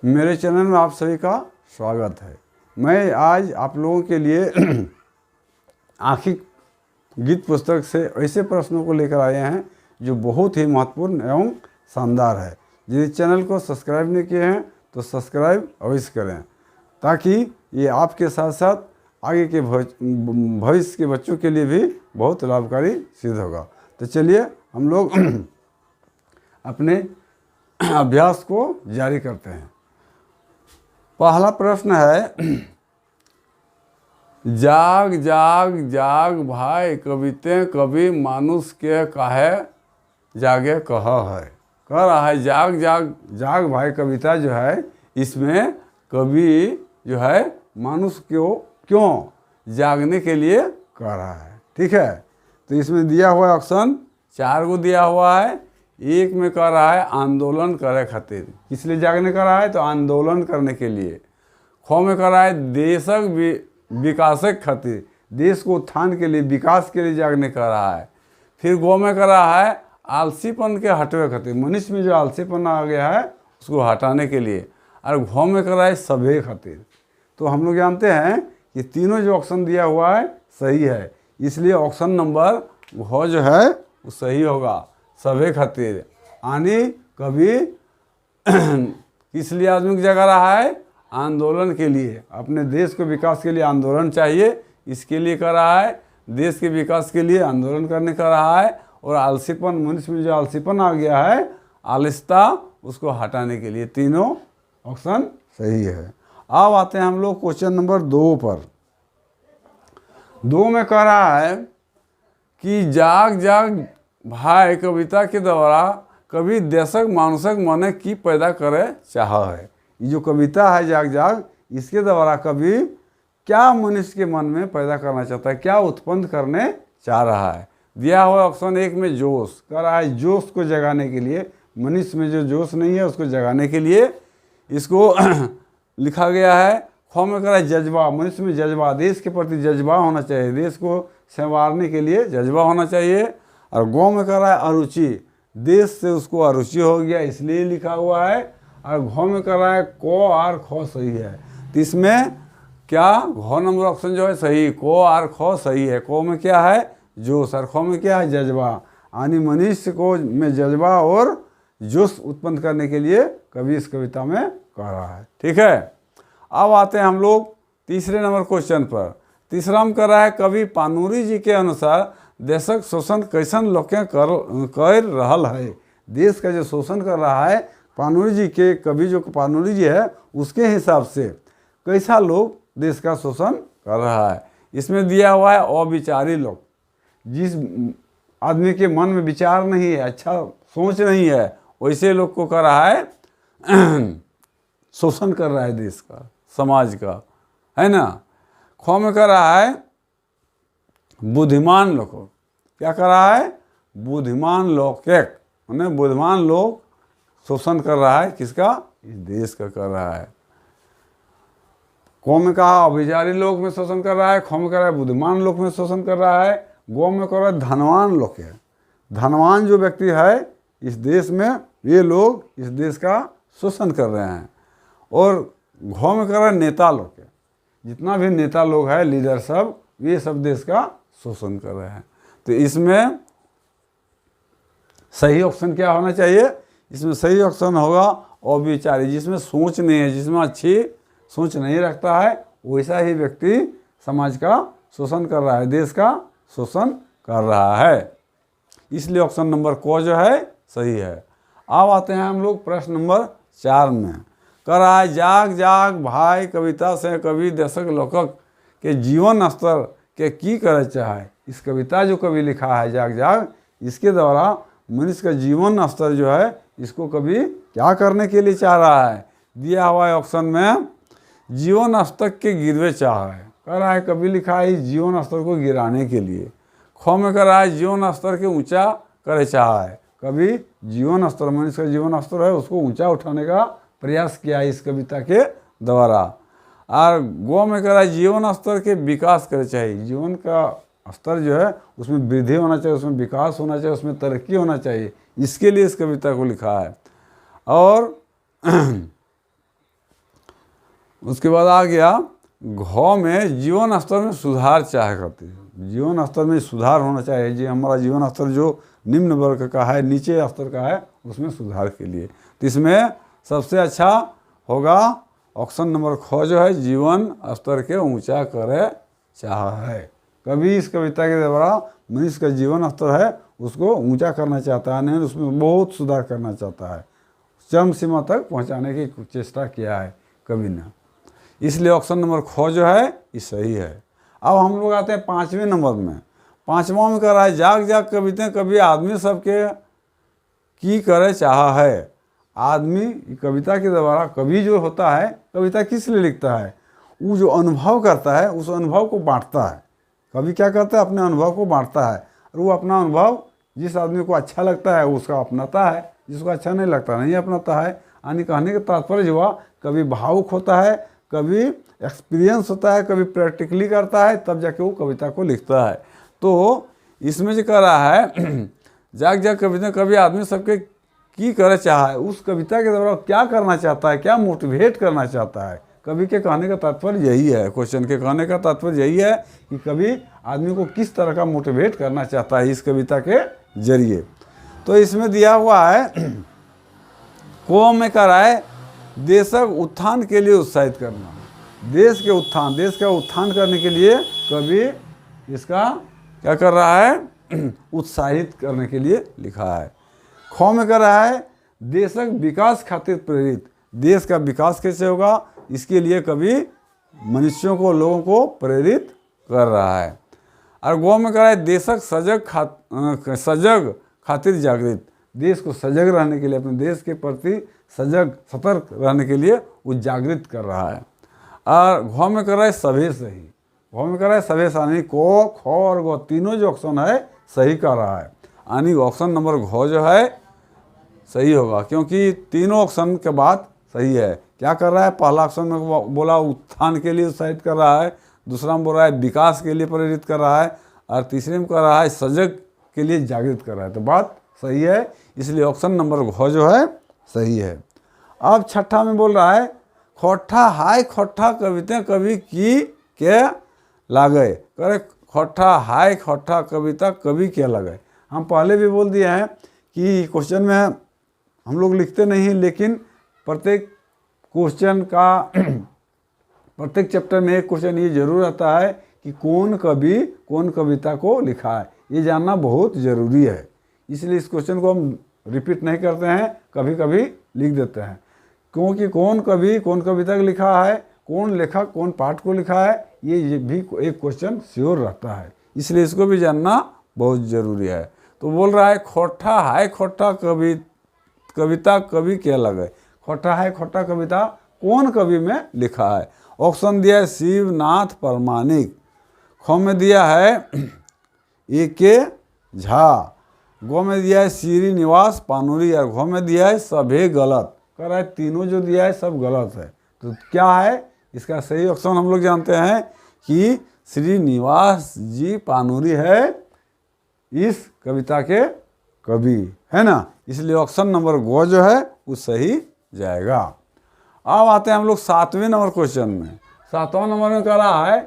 मेरे चैनल में आप सभी का स्वागत है। मैं आज आप लोगों के लिए आँखी गीत पुस्तक से ऐसे प्रश्नों को लेकर आए हैं जो बहुत ही महत्वपूर्ण एवं शानदार है। यदि चैनल को सब्सक्राइब नहीं किए हैं तो सब्सक्राइब अवश्य करें, ताकि ये आपके साथ साथ आगे के भविष्य के बच्चों के लिए भी बहुत लाभकारी सिद्ध होगा। तो चलिए हम लोग अपने अभ्यास को जारी करते हैं। पहला प्रश्न है, जाग जाग जाग भाई कविते कभी मानुष के काहे जागे कह है। कह रहा है जाग जाग जाग भाई कविता जो है, इसमें कवि जो है मानुष को क्यों जागने के लिए कह रहा है। ठीक है, तो इसमें दिया हुआ ऑप्शन 4 को दिया हुआ है। एक में कह रहा है आंदोलन करे खातिर, किस लिए जागने कर रहा है तो आंदोलन करने के लिए। खो में कह रहा है देशक विकासक खातिर, देश को उत्थान के लिए विकास के लिए जागने कर रहा है। फिर गो में कह रहा है आलसीपन के हटवे खातिर, मनुष्य में जो आलसीपन आ गया है उसको हटाने के लिए। और घो में कह रहा है सभे खातिर। तो हम लोग जानते हैं कि तीनों जो ऑप्शन दिया हुआ है सही है, इसलिए ऑप्शन नंबर घो जो है वो सही होगा, सभे खातिर। यानी कभी किस लिए आदमी को जगा रहा है, आंदोलन के लिए। अपने देश को विकास के लिए आंदोलन चाहिए, इसके लिए कर रहा है। देश के विकास के लिए आंदोलन करने कर रहा है। और आलसीपन, मनुष्य में जो आलसीपन आ गया है, आलस्यता, उसको हटाने के लिए। तीनों ऑप्शन सही है। अब आते हैं हम लोग क्वेश्चन नंबर 2 पर। 2 में कह रहा है कि जाग जाग भाई कविता के द्वारा कवि देशक मानुषक मने की पैदा करे चाह है। ये जो कविता है जाग जाग, इसके द्वारा कवि क्या मनुष्य के मन में पैदा करना चाहता है, क्या उत्पन्न करने चाह रहा है। दिया हुआ ऑप्शन 1 में जोश, कह रहा है जोश को जगाने के लिए, मनुष्य में जो जोश नहीं है उसको जगाने के लिए इसको लिखा गया है। खो में कह रहा है जज्बा, मनुष्य में जज्बा, देश के प्रति जज्बा होना चाहिए, देश को संवारने के लिए जज्बा होना चाहिए। और गो में कह रहा है अरुचि, देश से उसको अरुचि हो गया इसलिए लिखा हुआ है। और घो में कह रहा है को और खो सही है। तो इसमें क्या घो नंबर ऑप्शन जो है सही, को और खो सही है। को में क्या है जोश, और खो में क्या है जज्बा। यानी मनुष्य को में जज्बा और जोश उत्पन्न करने के लिए कवि इस कविता में कह रहा है। ठीक है, अब आते हैं हम लोग तीसरे नंबर क्वेश्चन पर। तीसरा में कह रहा है कवि पानुरी जी के अनुसार देशक शोषण कैसन लोग कर रहल है। देश का जो शोषण कर रहा है पानुरी जी के, कवि जो पानुरी जी है उसके हिसाब से कैसा लोग देश का शोषण कर रहा है। इसमें दिया हुआ है अविचारी लोग, जिस आदमी के मन में विचार नहीं है, अच्छा सोच नहीं है, वैसे लोग को कर रहा है शोषण कर रहा है देश का, समाज का, है ना। खो में कर रहा है बुद्धिमान लोग, क्या कर रहा है बुद्धिमान लोग, मैंने बुद्धिमान लोग शोषण कर रहा है, किसका, इस देश का कर रहा है। को में कहा अभिचारी लोग में शोषण कर रहा है, खो में कर रहा है बुद्धिमान लोग में शोषण कर रहा है। गो में कर रहा है धनवान लोग के, धनवान जो व्यक्ति है इस देश में, ये लोग इस देश का शोषण कर रहे हैं। और घो में कर रहा है नेता लोग के, जितना भी नेता लोग है, लीडर सब, ये सब देश का शोषण कर रहे हैं। तो इसमें सही ऑप्शन क्या होना चाहिए, इसमें सही ऑप्शन होगा अविचारी, जिसमें सोच नहीं है, जिसमें अच्छी सोच नहीं रखता है, वैसा ही व्यक्ति समाज का शोषण कर रहा है, देश का शोषण कर रहा है। इसलिए ऑप्शन नंबर को जो है सही है। अब आते हैं हम लोग प्रश्न नंबर 4 में। कह रहा है जाग जाग भाई कविता से कवि देशक लोकक के जीवन स्तर के की करे चाहे। इस कविता जो कवि लिखा है जाग जाग, इसके द्वारा मनुष्य का जीवन स्तर जो है इसको कवि क्या करने के लिए चाह रहा है। दिया हुआ है ऑप्शन में जीवन स्तर के गिरवे चाह है, कह रहा है कवि लिखा है जीवन स्तर को गिराने के लिए। खो में कह रहा है जीवन स्तर के ऊंचा करे चाह है, कवि जीवन स्तर, मनुष्य का जीवन स्तर है उसको ऊंचा उठाने का प्रयास किया है इस कविता के द्वारा। और गो में कह रहा है जीवन स्तर के विकास करे चाहिए, जीवन का स्तर जो है उसमें वृद्धि होना चाहिए, उसमें विकास होना चाहिए, उसमें तरक्की होना चाहिए, इसके लिए इस कविता को लिखा है। और उसके बाद आ गया घ में जीवन स्तर में सुधार चाहे करते हैं। जीवन स्तर में सुधार होना चाहिए, जी हमारा जीवन स्तर जो निम्न वर्ग का है, नीचे स्तर का है, उसमें सुधार के लिए। तो इसमें सबसे अच्छा होगा ऑप्शन नंबर ख जो है, जीवन स्तर के ऊंचा करे चाह है। कवि इस कविता के द्वारा मनुष्य का जीवन स्तर है उसको ऊंचा करना चाहता है, नहीं उसमें बहुत सुधार करना चाहता है, चरम सीमा तक पहुंचाने की चेष्टा किया है कवि ने। इसलिए ऑप्शन नंबर ख जो है ये सही है। अब हम लोग आते हैं 5वें नंबर में। 5वां में कह रहा है जाग जाग कविताएं कवि आदमी सबके की करे चाह है। आदमी कविता के द्वारा, कवि जो होता है कविता किस लिए लिखता है, वो जो अनुभव करता है उस अनुभव को बांटता है। कवि क्या करता है, अपने अनुभव को बांटता है, और वो अपना अनुभव जिस आदमी को अच्छा लगता है उसका अपनाता है, जिसको अच्छा नहीं लगता नहीं अपनाता है। यानी कहने का तात्पर्य हुआ कभी भावुक होता है, कभी एक्सपीरियंस होता है, कभी प्रैक्टिकली करता है, तब जाके वो कविता को लिखता है। तो इसमें जो कह रहा है जाग जाग कविता कभी आदमी सबके की करे चाह है, उस कविता के द्वारा क्या करना चाहता है, क्या मोटिवेट करना चाहता है। कवि के कहने का तात्पर्य यही है, क्वेश्चन के कहने का तात्पर्य यही है कि कवि आदमी को किस तरह का मोटिवेट करना चाहता है इस कविता के जरिए। तो इसमें दिया हुआ है को में कह रहा है देशक उत्थान के लिए उत्साहित करना। देश के उत्थान, देश का उत्थान करने के लिए कवि इसका क्या कर रहा है, उत्साहित करने के लिए लिखा है। ख में कह रहा है देशक विकास खातिर प्रेरित। देश का विकास कैसे होगा इसके लिए कवि मनुष्यों को, लोगों को प्रेरित कर रहा है। और गौ में कह रहा है देशक सजग खातिर जागृत। देश को सजग रहने के लिए, अपने देश के प्रति सजग सतर्क रहने के लिए वो जागृत कर रहा है। और घ में कर रहा है सभे सही। घ में कर रहा है सभे सही, को ख और गो तीनों जो ऑप्शन है सही कर रहा है। यानी ऑप्शन नंबर घ जो है सही होगा, क्योंकि तीनों ऑप्शन के बाद सही है। क्या कर रहा है, पहला ऑप्शन में बोला उत्थान के लिए उत्साहित कर रहा है, दूसरा में बोल रहा है विकास के लिए प्रेरित कर रहा है, और तीसरे में कर रहा है सजग के लिए जागृत कर रहा है। तो बात सही है, इसलिए ऑप्शन नंबर घ जो है सही है। अब छठा में बोल रहा है खोट्ठा हाय खोट्ठा कविता कवि की के लागे। करे खोट्ठा हाय खोट्ठा कविता कवि क्या लगे। हम पहले भी बोल दिए हैं कि क्वेश्चन में हम लोग लिखते नहीं, लेकिन प्रत्येक क्वेश्चन का प्रत्येक चैप्टर में एक क्वेश्चन ये जरूर आता है कि कौन कवि कौन कविता को लिखा है, ये जानना बहुत ज़रूरी है। इसलिए इस क्वेश्चन को हम रिपीट नहीं करते हैं, कभी कभी लिख देते हैं, क्योंकि कौन कवि कौन कविता को लिखा है, कौन लेखक कौन पाठ को लिखा है, ये भी एक क्वेश्चन श्योर रहता है, इसलिए इसको भी जानना बहुत ज़रूरी है। तो बोल रहा है खोट्ठा हाय खोट्ठा कविता कवि क्या लगे। खोट्ठा है खोट्ठा कविता कौन कवि में लिखा है। ऑप्शन दिया है शिवनाथ परमाणिक, ख में दिया है ए के झा, गो में दिया है श्रीनिवास पानुरी, और घ में दिया है सभे गलत। कह रहा है तीनों जो दिया है सब गलत है। तो क्या है इसका सही ऑप्शन, हम लोग जानते हैं कि श्रीनिवास जी पानुरी है इस कविता के कवि, है ना। इसलिए ऑप्शन नंबर गो जो है वो सही जाएगा। अब आते हैं हम लोग 7वें नंबर क्वेश्चन में। 7वां नंबर में कह रहा है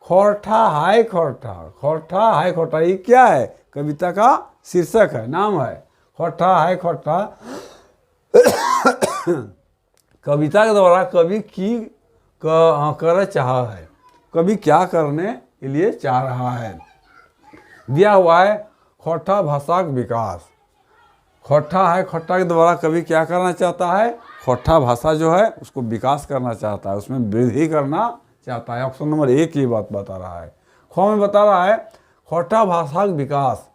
खोट्ठा हाय खोट्ठा। खोट्ठा हाय खोट्ठा ये क्या है, कविता का शीर्षक है, नाम है। खोट्ठा हाय खोट्ठा कविता के द्वारा कवि की कर चाह है, कवि क्या करने के लिए चाह रहा है। दिया हुआ है खोट्ठा भाषा का विकास। खोट्ठा है खोट्ठा के द्वारा कवि क्या करना चाहता है, खोट्ठा भाषा जो है उसको विकास करना चाहता है, उसमें वृद्धि करना चाहता है। ऑप्शन नंबर 1 ये बात बता रहा है। ख में बता रहा है खोट्ठा भाषा का विकास।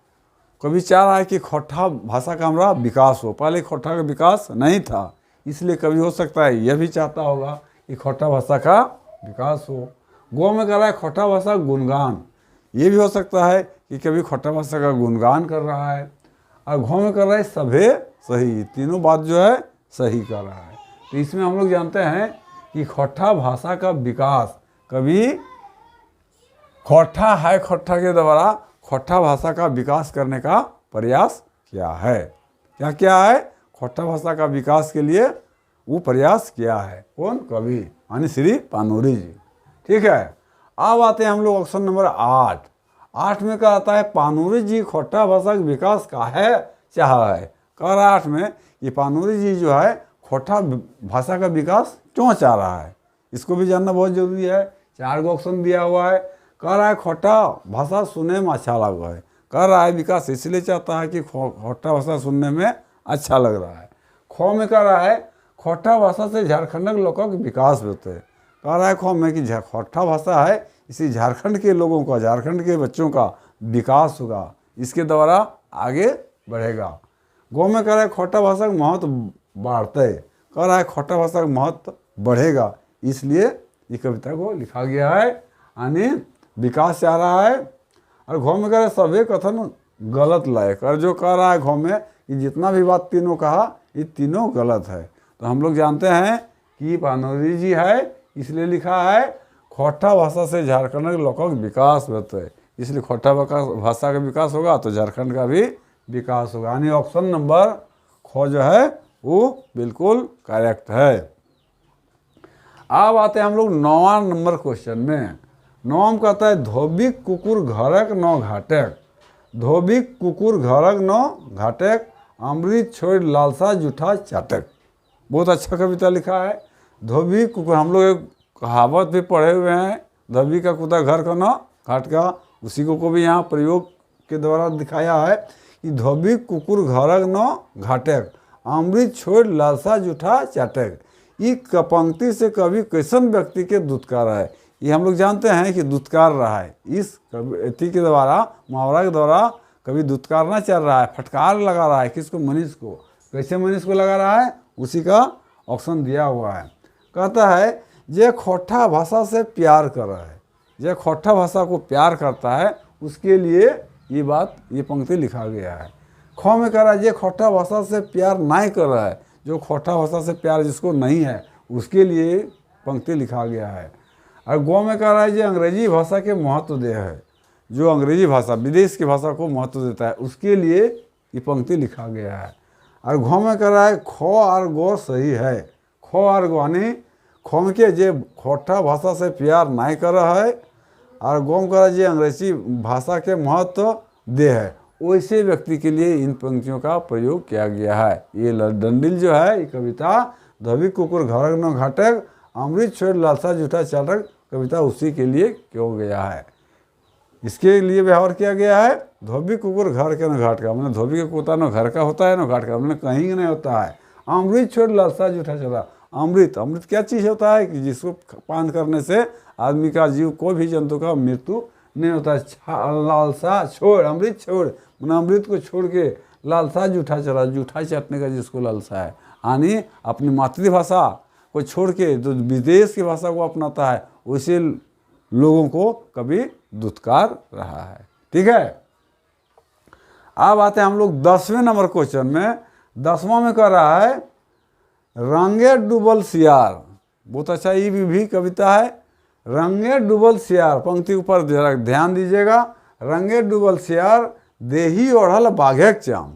कवि चाह रहा है कि खोट्ठा भाषा का हमारा विकास हो, पहले खोट्ठा का विकास नहीं था, इसलिए कवि हो सकता है यह भी चाहता होगा कि खोट्ठा भाषा का विकास हो। गो में कह रहा है खोट्ठा भाषा गुणगान, ये भी हो सकता है कि कभी खोट्ठा भाषा का गुणगान कर रहा है। और घ में कर रहा है सभे सही, तीनों बात जो है सही कर रहा है। तो इसमें हम लोग जानते हैं कि खोट्ठा भाषा का विकास, कभी खोट्ठा है खोट्ठा के द्वारा खोट्ठा भाषा का विकास करने का प्रयास किया है। क्या है, खोट्ठा भाषा का विकास के लिए वो प्रयास किया है, कौन, कवि। यानी श्री पानूरी जी। ठीक है, अब आते हैं हम लोग ऑप्शन नंबर 8। 8 में क्या आता है, पानूरी जी खोट्टा भाषा का विकास काहे चाहा है। कह रहा है 8 में कि पानूरी जी जो है खोट्टा भाषा का विकास क्यों चाह रहा है, इसको भी जानना बहुत जरूरी है। 4 गो ऑप्शन दिया हुआ है। कह रहा है खोट्टा भाषा सुनने में अच्छा लग रहा है। कह रहा है विकास इसलिए चाहता है कि खोट्टा भाषा सुनने में अच्छा लग रहा है। खो में कह रहा है खोट्टा भाषा से झारखंड के लोगों के विकास होते हैं। कह रहा है खो में कि खोट्टा भाषा है इसी झारखंड के लोगों का, झारखंड के बच्चों का विकास होगा, इसके द्वारा आगे बढ़ेगा। गो में कह रहा है खोट्टा भाषा का महत्व बढ़ते, कह रहा है खोट्टा भाषा का महत्व बढ़ेगा, इसलिए ये कविता को लिखा गया है, यानी विकास चाह रहा है। और घो में कह रहा है सभी कथन गलत लायक, और जो कह रहा है घो में कि जितना भी बात तीनों कहा ये तीनों गलत है। तो हम लोग जानते हैं कि पानूरी जी है इसलिए लिखा है खोट्टा भाषा से झारखंड के लोगों का विकास होता है, इसलिए खोट्टा भाषा का विकास होगा तो झारखंड का भी विकास होगा, यानी ऑप्शन नंबर खो जो है वो बिल्कुल करेक्ट है। अब आते हैं हम लोग 9वां नंबर क्वेश्चन में। 9वां कहता है धोबी कुकुर घरक नौ घाटक, धोबी कुकुर घरक नौ घाटक, अमृत छोड़ लालसा जूठा चाटक। बहुत अच्छा कविता लिखा है। धोबी कुकुर, हम लोग एक कहावत भी पढ़े हुए हैं, धोबी का कुत्ता घर का नौ घाट का, उसी को भी यहाँ प्रयोग के द्वारा दिखाया है कि धोबी कुकुर घरक नौ घाटक, अमृत छोड़ लालसा जूठा चाटक। ये पंक्ति से कवि कैसन व्यक्ति के दुत्कार है, ये हम लोग जानते हैं कि दुत्कार रहा है। इस कविता के द्वारा, मुहावरा के द्वारा कभी दुत्कारना चल रहा है, फटकार लगा रहा है किसको, मनीष को। कैसे मनीष को लगा रहा है, उसी का ऑप्शन दिया हुआ है। कहता है जे खोट्टा भाषा से प्यार कर रहा है, जे खोट्टा भाषा को प्यार करता है उसके लिए ये बात, ये पंक्ति लिखा गया है। खो में कह रहा है जे खोट्टा भाषा से प्यार नहीं कर रहा है, जो खोट्टा भाषा से प्यार जिसको नहीं है उसके लिए पंक्ति लिखा गया है। और गो में कह रहा है जो अंग्रेजी भाषा के महत्व दे है, जो अंग्रेजी भाषा विदेश की भाषा को महत्व देता है उसके लिए ये पंक्ति लिखा गया है। और घो में कह रहा है खो और गो सही है, खो और गो यानी खो में के जे खोट्टा भाषा से प्यार नहीं कर रहा है, और गो में कह रहा है जो अंग्रेजी भाषा के महत्व दे है, वैसे व्यक्ति के लिए इन पंक्तियों का प्रयोग किया गया है। ये डंडिल जो है ये कविता धोबी कुकुर घरक नौ घाटक, अमृत छोड़ लालसा जूठा चाटक कविता उसी के लिए क्यों गया है, इसके लिए व्यवहार किया गया है। धोबी कुकुर घर के न घाट का, मतलब धोबी का कुत्ता न घर का होता है न घाट का, मतलब कहीं नहीं होता है। अमृत छोड़ लालसा जूठा चला, अमृत, अमृत क्या चीज़ होता है कि जिसको पान करने से आदमी का जीव, कोई भी जंतु का मृत्यु नहीं होता है। लालसा छोड़, अमृत छोड़, मतलब अमृत को छोड़ के लालसा जूठा चला, जूठा चाटने का जिसको लालसा है, यानी अपनी मातृभाषा को छोड़ के जो विदेश की भाषा को अपनाता है वैसे लोगों को कभी दुत्कार रहा है। ठीक है, अब आते हैं हम लोग 10वें नंबर क्वेश्चन में। 10वां में कह रहा है रंगे डूबल सियार, बहुत अच्छा ये भी कविता है। रंगे डूबल सियार पंक्ति ऊपर जरा ध्यान दीजिएगा। रंगे डूबल सियार देही ओढ़ल बाघेक चाम,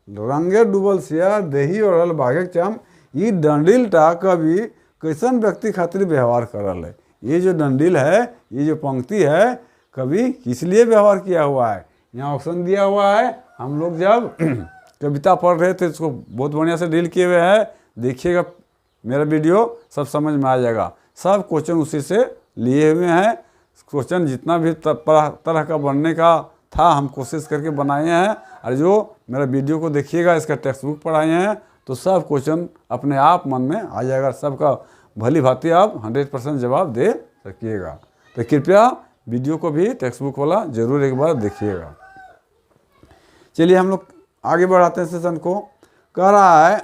रंगे डूबल सियार देही ओढ़ल बाघेक चाम। ये डंडिलटा कवि कैसन व्यक्ति खातिर व्यवहार करल है। ये जो डंडिल है, ये जो पंक्ति है, कवि किस लिए व्यवहार किया हुआ है, यहाँ ऑप्शन दिया हुआ है। हम लोग जब कविता पढ़ रहे थे इसको बहुत बढ़िया से डील किए हुए हैं, देखिएगा मेरा वीडियो सब समझ में आ जाएगा। सब क्वेश्चन उसी से लिए हुए हैं। क्वेश्चन जितना भी तरह का बनने का था हम कोशिश करके बनाए हैं, और जो मेरा वीडियो को देखिएगा इसका टेक्स्ट बुक पढ़ाए हैं तो सब क्वेश्चन अपने आप मन में आ जाएगा, सबका भली भांति आप 100% जवाब दे सकिएगा। तो कृपया वीडियो को भी टेक्स्ट बुक वाला जरूर एक बार देखिएगा। चलिए हम लोग आगे बढ़ाते हैं सेशन को। कह रहा है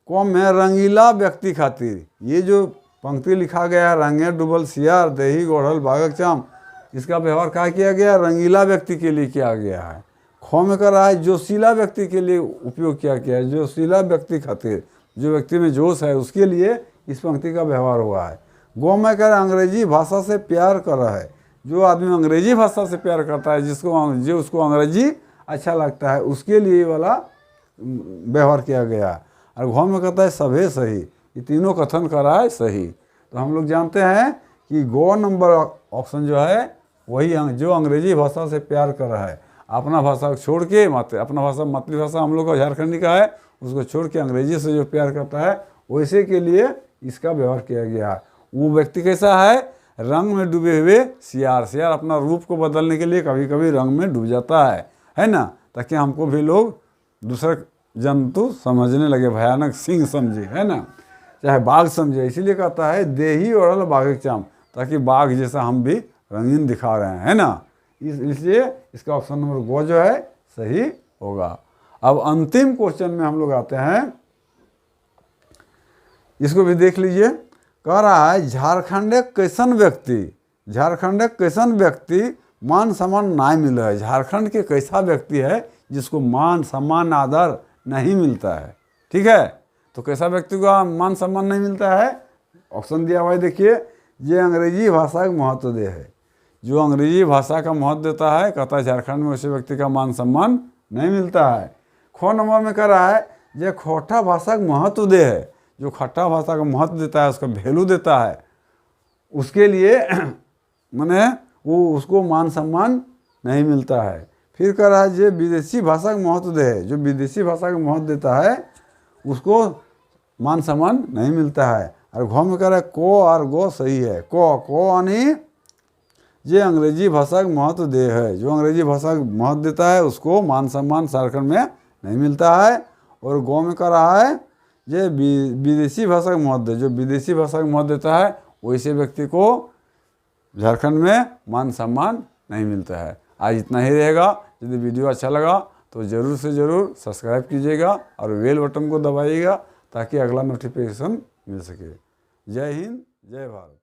कौम में रंगीला व्यक्ति खातिर, ये जो पंक्ति लिखा गया है रंगे डूबल सियार देही गोढ़ल बागक चाम, इसका व्यवहार क्या किया गया, रंगीला व्यक्ति के लिए किया गया है। खो में कर रहा है जोशीला व्यक्ति के लिए उपयोग किया गया है, जोशीला व्यक्ति खातिर, जो व्यक्ति में जोश है उसके लिए इस पंक्ति का व्यवहार हुआ है। गो में कह रहा है अंग्रेजी भाषा से प्यार कर रहा है, जो आदमी अंग्रेजी भाषा से प्यार करता है, जो उसको अंग्रेजी अच्छा लगता है उसके लिए वाला व्यवहार किया गया है। और घो में कहता है सभे सही, ये तीनों कथन कर रहा है सही। तो हम लोग जानते हैं कि गो नंबर ऑप्शन जो है वही जो अंग्रेजी भाषा से प्यार कर रहा है, अपना भाषा को छोड़ के अपना भाषा मातृभाषा हम लोग का झारखंडी का है, उसको छोड़ के अंग्रेजी से जो प्यार करता है वैसे के लिए इसका व्यवहार किया गया है। वो व्यक्ति कैसा है, रंग में डूबे हुए सियार। सियार अपना रूप को बदलने के लिए कभी कभी रंग में डूब जाता है ना, ताकि हमको भी लोग दूसरा जंतु समझने लगे, भयानक सिंह समझे, है ना, चाहे बाघ समझे। इसीलिए कहता है देही ओढ़ल बाघ के चाम, ताकि बाघ जैसा हम भी रंगीन दिखा रहे हैं, है ना। इसलिए इसका ऑप्शन नंबर गो जो है सही होगा। अब अंतिम क्वेश्चन में हम लोग आते हैं, इसको भी देख लीजिए। कह रहा है झारखंड कैसन व्यक्ति मान सम्मान नहीं मिला है। झारखंड के कैसा व्यक्ति है जिसको मान सम्मान आदर नहीं मिलता है। ठीक है, तो कैसा व्यक्ति को मान सम्मान नहीं मिलता है, ऑप्शन दिया हुआ है देखिए। ये अंग्रेजी भाषा का महत्व दे है, जो अंग्रेजी भाषा का महत्व देता है, कहता है झारखंड में वैसे व्यक्ति का मान सम्मान नहीं मिलता है। ख नंबर में कह रहा है जो खोटा भाषा का महत्व दे है, जो खट्टा भाषा का महत्व देता है, उसका वैल्यू देता है, उसके लिए माने वो उसको मान सम्मान नहीं मिलता है। फिर कह रहा है जो विदेशी भाषा का महत्व दे है, जो विदेशी भाषा का महत्व देता है उसको मान सम्मान नहीं मिलता है। और घ में कह रहा है को और गो सही है। को यानी जो अंग्रेजी भाषा का महत्व दे है, जो अंग्रेजी भाषा का महत्व देता है उसको मान सम्मान झारखंड में नहीं मिलता है। और गो में कह रहा है जो विदेशी भाषा का महत्व दे, जो विदेशी भाषा का महत्व देता है वैसे व्यक्ति को झारखंड में मान सम्मान नहीं मिलता है। आज इतना ही रहेगा। यदि वीडियो अच्छा लगा तो ज़रूर से ज़रूर सब्सक्राइब कीजिएगा और बेल बटन को दबाइएगा ताकि अगला नोटिफिकेशन मिल सके। जय हिंद, जय भारत।